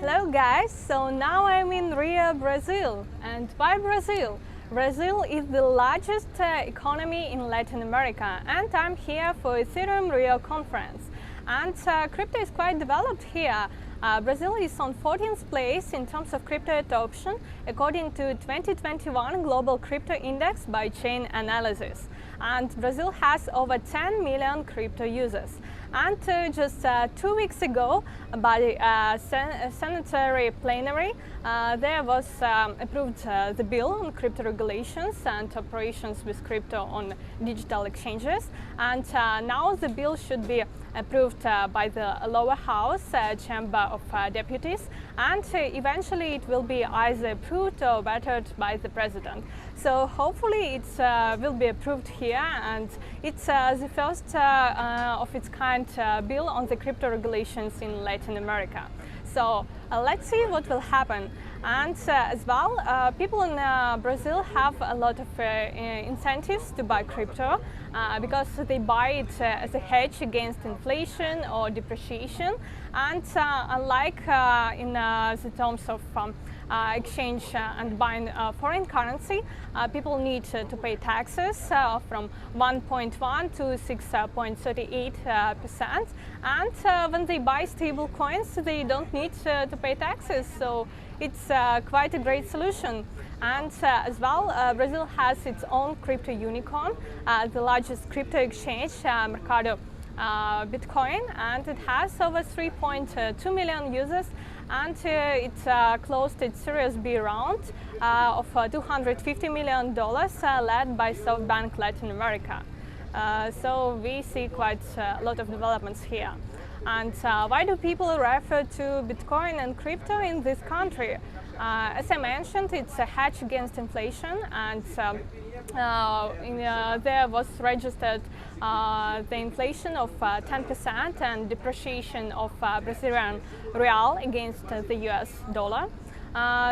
Hello guys, so now I'm in Rio, Brazil. And why Brazil? Brazil is the largest economy in Latin America, and I'm here for Ethereum Rio conference. And crypto is quite developed here. Brazil is on 14th place in terms of crypto adoption according to 2021 Global Crypto Index by Chainalysis. And Brazil has over 10 million crypto users. And just 2 weeks ago, by Senatory plenary, there was approved the bill on crypto regulations and operations with crypto on digital exchanges. And now the bill should be approved by the lower house chamber of deputies, and eventually it will be either approved or vetoed by the president. So hopefully it will be approved here, and it's the first of its kind bill on the crypto regulations in Latin America. So let's see what will happen. And as well, people in Brazil have a lot of incentives to buy crypto because they buy it as a hedge against inflation or depreciation. And unlike in the terms of exchange and buying foreign currency, people need to pay taxes from 1.1 to 6.38%. And when they buy stable coins, they don't need to pay taxes. So it's quite a great solution. And as well, Brazil has its own crypto unicorn, the largest crypto exchange, Mercado Bitcoin, and it has over 3.2 million users, and it closed its Series B round of $250 million led by Softbank Latin America. So we see quite a lot of developments here. And why do people refer to Bitcoin and crypto in this country? As I mentioned, it's a hedge against inflation, and there was registered the inflation of 10% and depreciation of Brazilian real against the US dollar.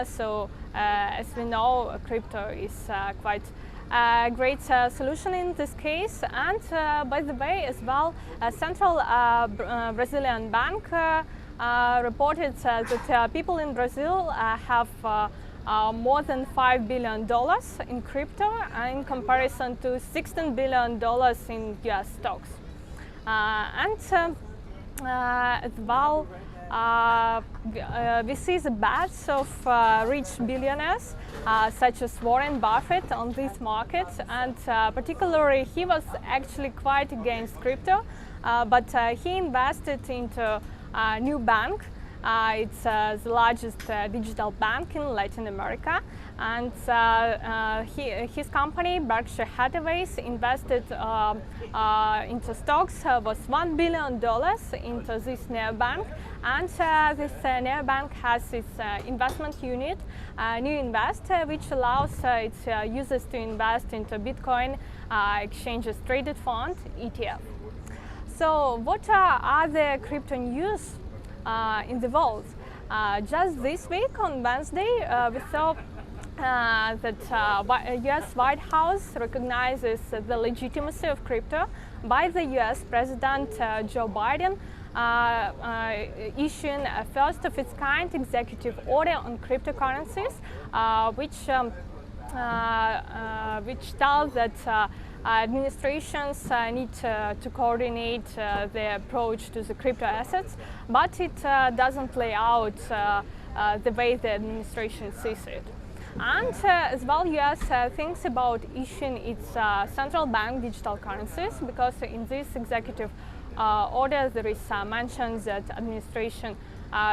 So as we know, crypto is quite a great solution in this case. And by the way, as well, a central Brazilian bank reported that people in Brazil have more than $5 billion in crypto in comparison to $16 billion in US stocks. And as well, we see the bets of rich billionaires such as Warren Buffett on these markets, and particularly he was actually quite against crypto, but he invested into a new bank. It's the largest digital bank in Latin America, and his company, Berkshire Hathaway, invested into stocks was $1 billion into this neobank, and this neobank has its investment unit, New Invest, which allows its users to invest into Bitcoin exchanges traded fund, ETF. So what are other crypto news in the world? Just this week on Wednesday, we saw that US White House recognizes the legitimacy of crypto by the US President Joe Biden, issuing a first of its kind executive order on cryptocurrencies, which tells that administrations need to coordinate their approach to the crypto assets, but it doesn't lay out the way the administration sees it. And as well, US thinks about issuing its central bank digital currencies, because in this executive order there is mention that administration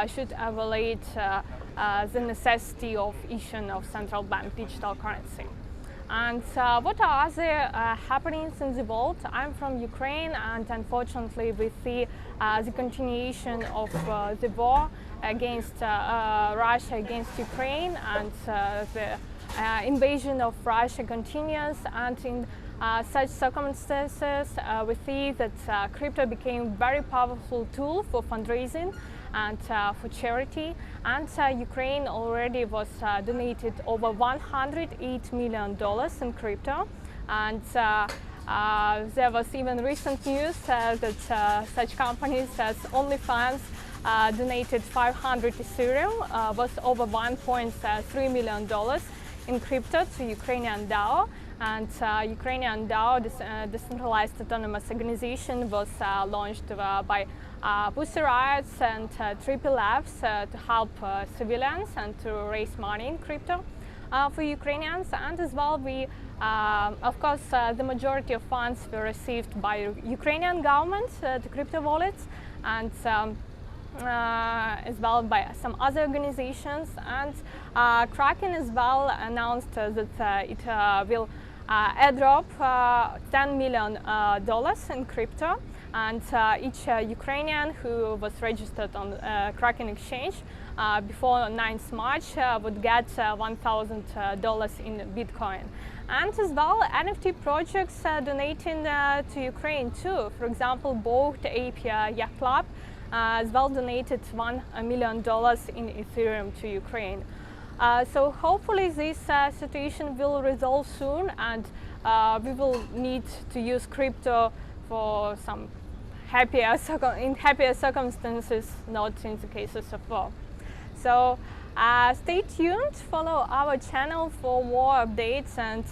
should evaluate the necessity of issuing of central bank digital currency. And what are other happenings in the world? I'm from Ukraine, and unfortunately we see the continuation of the war against Russia against Ukraine, and the invasion of Russia continues. And in such circumstances, we see that crypto became a very powerful tool for fundraising and for charity, and Ukraine already was donated over $108 million in crypto, and there was even recent news that such companies as Onlyfans donated 500 Ethereum, worth over $1.3 million in crypto to Ukrainian DAO. And Ukrainian DAO, this decentralized autonomous organization, was launched by Pussy Riots and Triple Labs to help civilians and to raise money in crypto for Ukrainians. And as well, we, of course, the majority of funds were received by Ukrainian government, the crypto wallets, and as well by some other organizations. And Kraken as well announced that it will airdrop $10 million in crypto, and each Ukrainian who was registered on Kraken exchange before 9th March would get $1,000 in Bitcoin. And as well, NFT projects donating to Ukraine too. For example, both Ape Yacht Club as well donated $1 million in Ethereum to Ukraine. So hopefully this situation will resolve soon, and we will need to use crypto for some happier circumstances, not in the cases of war. So stay tuned, follow our channel for more updates and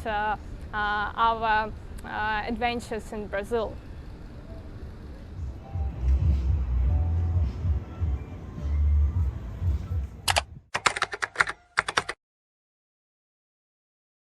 our adventures in Brazil.